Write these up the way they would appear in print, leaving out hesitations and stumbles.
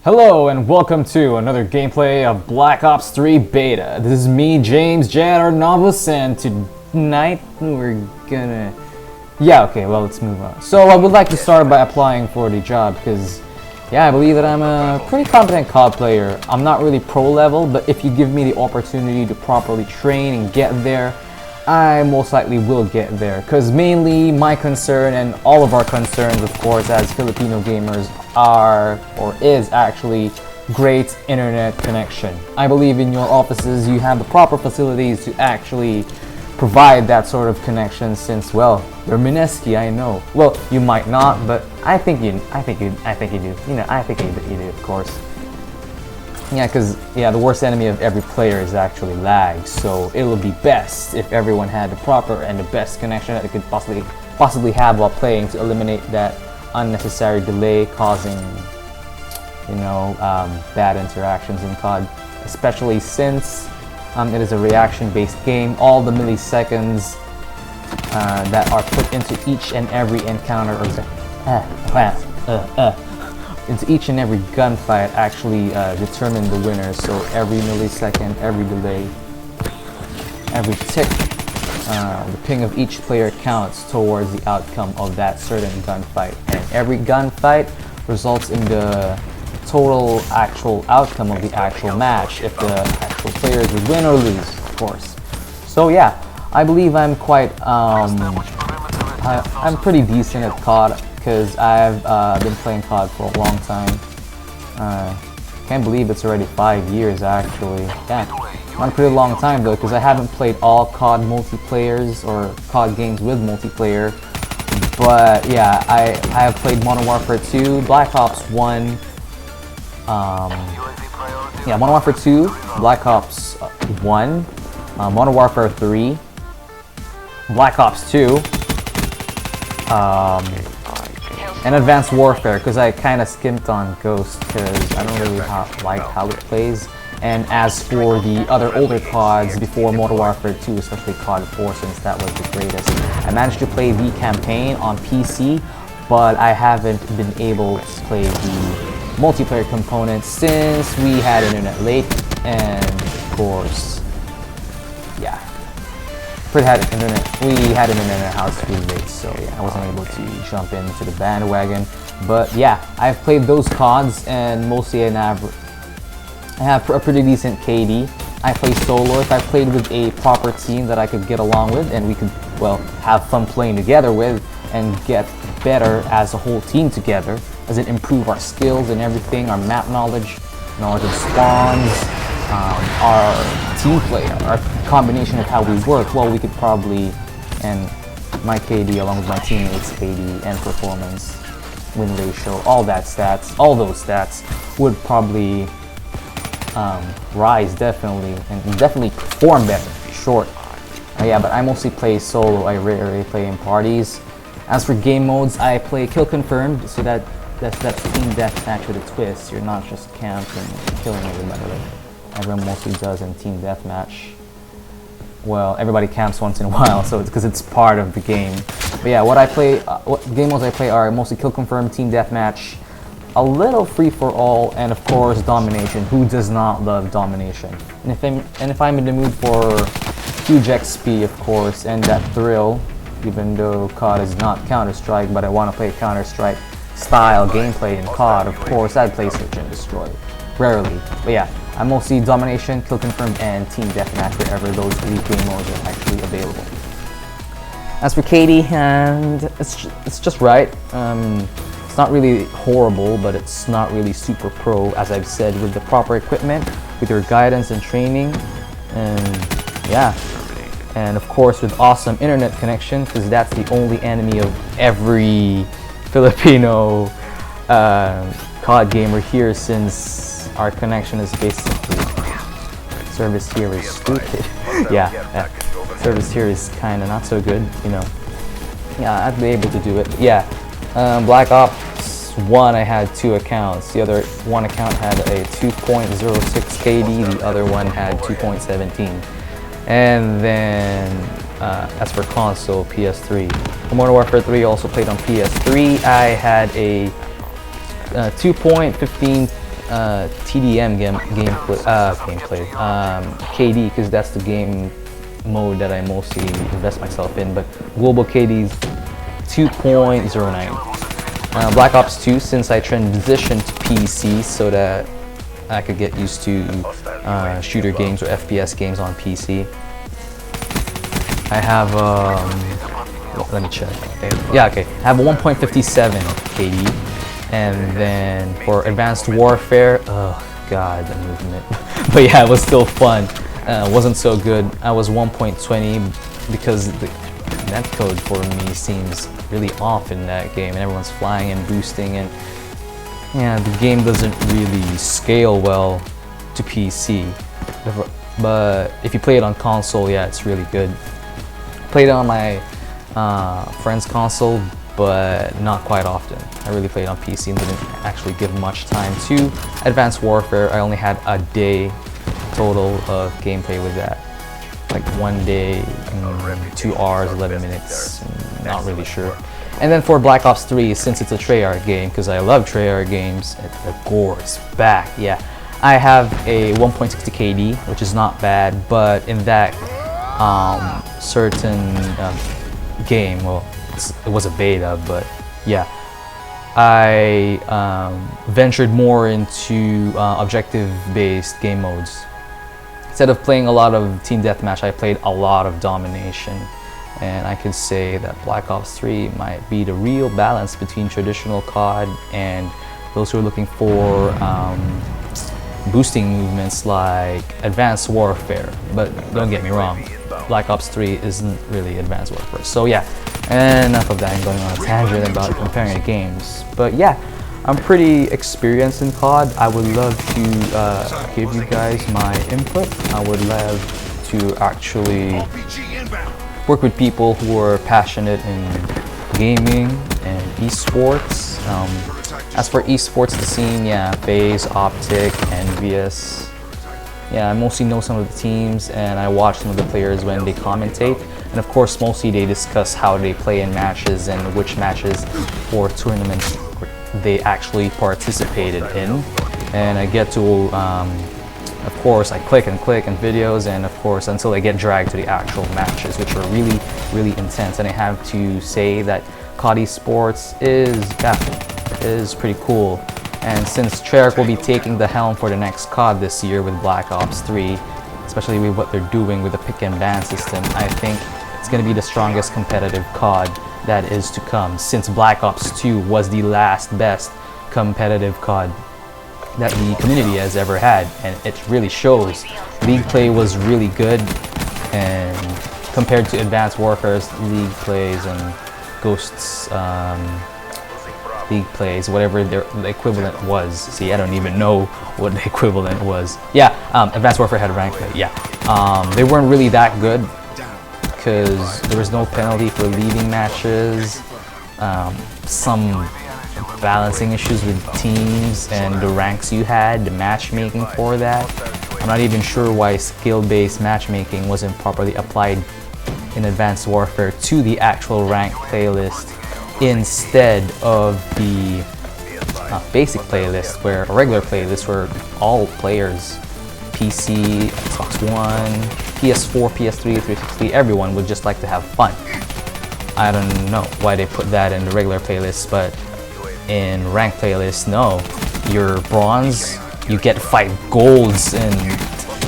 Hello and welcome to another gameplay of Black Ops 3 Beta. This is me, James Jan, our novice, and tonight we're gonna... let's move on. So I would like to start by applying for the job because, I believe that I'm a pretty competent COD player. I'm not really pro level, but if you give me the opportunity to properly train and get there, I most likely will get there. Because mainly my concern and all of our concerns, of course, as Filipino gamers is actually great internet connection. I believe in your offices you have the proper facilities to actually provide that sort of connection since, well, you're Mineski, I know. Well, you might not, but I think you do. I think you do, of course. Yeah, because the worst enemy of every player is actually lag, so it would be best if everyone had the proper and the best connection that they could possibly have while playing to eliminate that unnecessary delay causing, bad interactions in COD, especially since it is a reaction-based game. All the milliseconds that are put into each and every encounter into each and every gunfight actually determine the winner. So every millisecond, every delay, every tick, the ping of each player counts towards the outcome of that certain gunfight. And every gunfight results in the total actual outcome of the actual match, if the actual players would win or lose, of course. So I believe I'm quite, I'm pretty decent at COD, because I've been playing COD for a long time. Can't believe it's already 5 years actually. Not a pretty long time though, because I haven't played all COD multiplayers or COD games with multiplayer. But I have played Modern Warfare 2, Black Ops 1, Modern Warfare 2, Black Ops 1, Modern Warfare 3, Black Ops 2, and Advanced Warfare, because I kind of skimped on Ghost because I don't really like how it plays. And as for the other older CODs before Modern Warfare 2, especially COD 4, since that was the greatest, I managed to play the campaign on PC, but I haven't been able to play the multiplayer component since we had internet late, and of course, we had internet in our house really late, so I wasn't able to jump into the bandwagon. But I've played those CODs, and mostly I have a pretty decent KD. I play solo if I played with a proper team that I could get along with, and we could, have fun playing together with, and get better as a whole team together, as it improve our skills and everything, our map knowledge of spawns, our team play, our combination of how we work. Well, we could probably, and my KD along with my teammates' KD and performance, win ratio, all those stats would probably rise definitely, and definitely perform better, short. But I mostly play solo. I rarely play in parties. As for game modes, I play kill confirmed, so that's team deathmatch with a twist. You're not just camping and killing everybody like everyone mostly does in team deathmatch. Well, everybody camps once in a while, so it's because it's part of the game. But what game modes I play are mostly kill confirmed, team deathmatch, a little free for all, and of course domination. Who does not love domination? And if I'm in the mood for huge XP, of course, and that thrill, even though COD is not Counter-Strike, but I want to play Counter-Strike style gameplay in COD, of course I'd play Search and Destroy. Rarely, but I'm mostly domination, kill confirmed, and team deathmatch wherever those three game modes are actually available. As for KD, and it's just right. It's not really horrible, but it's not really super pro, as I've said, with the proper equipment, with your guidance and training, and and of course with awesome internet connection, because that's the only enemy of every Filipino COD gamer here, since our connection is basically, service here is stupid. Service here is kind of not so good, I'd be able to do it. Black Ops 1 I had 2 accounts. The other one account had a 2.06 KD, the other one had 2.17. And then as for console, PS3. Modern Warfare 3 also played on PS3. I had a 2.15 TDM gameplay, KD, because that's the game mode that I mostly invest myself in, but global KD's 2.09. Black Ops 2, since I transitioned to PC so that I could get used to shooter games or FPS games on PC. I have, let me check. Okay. Yeah, okay. I have a 1.57 KD, and then for Advanced Warfare, oh god, the movement. But yeah, it was still fun. Wasn't so good. I was 1.20 because the netcode for me seems really off in that game, and everyone's flying and boosting, and yeah, the game doesn't really scale well to PC. But if you play it on console, yeah, it's really good. Played it on my friend's console, but not quite often. I really played on PC and didn't actually give much time to Advanced Warfare. I only had a day total of gameplay with that. Like 1 day, 2 hours, 11 minutes, not really sure. And then for Black Ops 3, since it's a Treyarch game, because I love Treyarch games, the gore is back, yeah. I have a 1.60 KD, which is not bad, but in that certain game, well, it was a beta, but yeah, I ventured more into objective-based game modes. Instead of playing a lot of team deathmatch, I played a lot of domination, and I could say that Black Ops 3 might be the real balance between traditional COD and those who are looking for boosting movements like Advanced Warfare. But don't get me wrong, Black Ops 3 isn't really Advanced Warfare. So yeah, enough of that. I'm going on a tangent about comparing the games. But yeah, I'm pretty experienced in COD. I would love to give you guys my input. I would love to actually work with people who are passionate in gaming and esports. As for esports, the scene, yeah, FaZe, Optic, Envious. Yeah, I mostly know some of the teams, and I watch some of the players when they commentate. And of course, mostly they discuss how they play in matches and which matches or tournaments they actually participated in. And I get to, of course, I click and click on videos, and of course, until I get dragged to the actual matches, which are really, really intense. And I have to say that COD Esports is pretty cool. And since Treyarch will be taking the helm for the next COD this year with Black Ops 3, especially with what they're doing with the pick and ban system, I think it's going to be the strongest competitive COD that is to come, since Black Ops 2 was the last best competitive COD that the community has ever had, and it really shows. League play was really good, and compared to Advanced Warfare's League plays and Ghosts League plays, whatever the equivalent was. See, I don't even know what the equivalent was. Yeah, Advanced Warfare had rank play, yeah. They weren't really that good because there was no penalty for leaving matches. Some balancing issues with teams and the ranks you had, the matchmaking for that. I'm not even sure why skill-based matchmaking wasn't properly applied in Advanced Warfare to the actual rank playlist instead of the basic playlist, where a regular playlist where all players, PC, Xbox One, PS4, PS3, 360, everyone would just like to have fun. I don't know why they put that in the regular playlist, but in ranked playlist, no. You're bronze, you get 5 golds and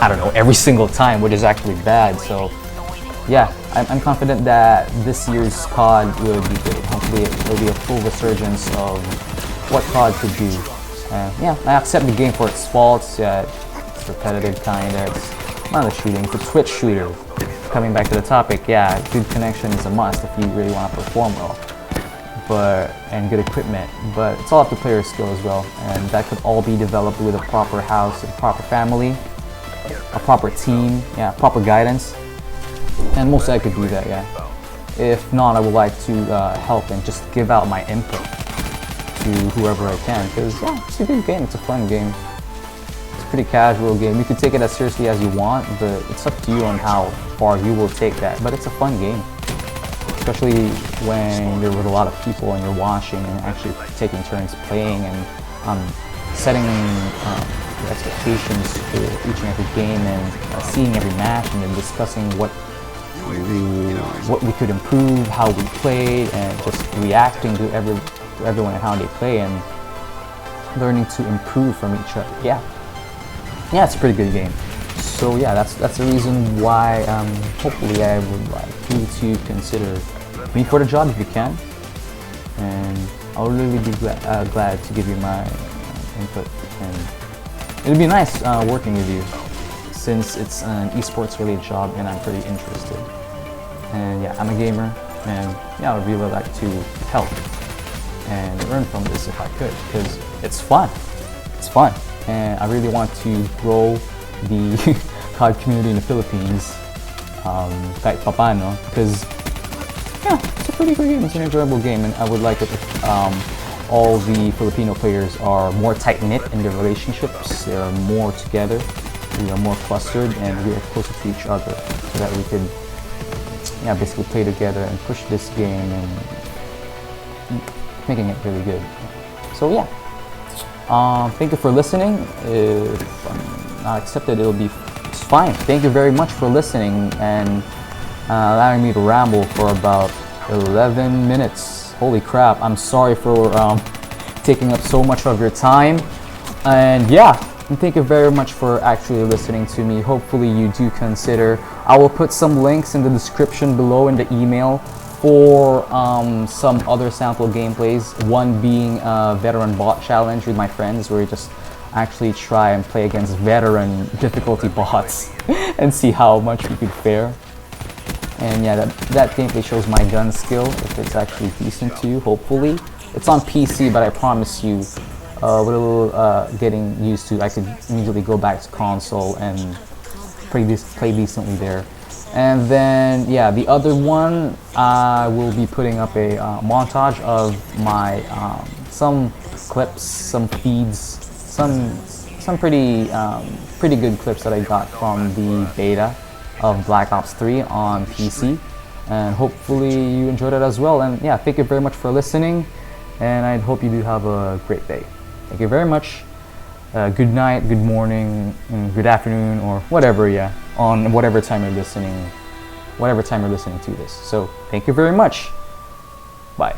I don't know, every single time, which is actually bad. So yeah, I'm confident that this year's COD will be good. Hopefully it will be a full resurgence of what COD could do. Yeah, I accept the game for its faults. Yeah, it's repetitive kind of. It's not a shooting, it's a Twitch shooter. Coming back to the topic, yeah, good connection is a must if you really want to perform well. And good equipment, but it's all up to player skill as well, and that could all be developed with a proper house, a proper family, a proper team, yeah, proper guidance, and mostly I could do that, yeah. If not, I would like to help and just give out my input to whoever I can, because yeah, it's a good game, it's a fun game, it's a pretty casual game. You can take it as seriously as you want, but it's up to you on how far you will take that, but it's a fun game. Especially when you're with a lot of people and you're watching and actually taking turns playing and setting your expectations for each and every game, and seeing every match, and then discussing what we could improve, how we played, and just reacting to everyone and how they play, and learning to improve from each other. Yeah, it's a pretty good game. So yeah, that's the reason why hopefully I would like you to consider me for the job if you can, and I'll really be glad to give you my input, and it'll be nice working with you, since it's an esports related job and I'm pretty interested. And yeah, I'm a gamer, and yeah, I would really like to help and learn from this if I could, because it's fun. It's fun, and I really want to grow the COD community in the Philippines, kahit papano, because yeah, it's a pretty good game. It's an enjoyable game, and I would like it if all the Filipino players are more tight-knit in their relationships. They are more together, we are more clustered, and we are closer to each other, so that we could basically play together and push this game and making it really good. So yeah, thank you for listening. If I'm not accepted, it'll be fine. Thank you very much for listening and allowing me to ramble for about 11 minutes. Holy crap, I'm sorry for taking up so much of your time. And yeah, and thank you very much for actually listening to me. Hopefully you do consider. I will put some links in the description below in the email for some other sample gameplays. One being a veteran bot challenge with my friends, where we just actually try and play against veteran difficulty bots and see how much we could fare. And yeah, that gameplay shows my gun skill, if it's actually decent to you, hopefully. It's on PC, but I promise you, with a little getting used to, I could immediately go back to console and play decently there. And then, yeah, the other one, I will be putting up a montage of my, some clips, some feeds, some pretty good clips that I got from the beta of Black Ops 3 on PC, and hopefully you enjoyed it as well. And yeah, thank you very much for listening, and I hope you do have a great day. Thank you very much. Good night, good morning, good afternoon, or whatever, yeah, on whatever time you're listening to this. So thank you very much. Bye.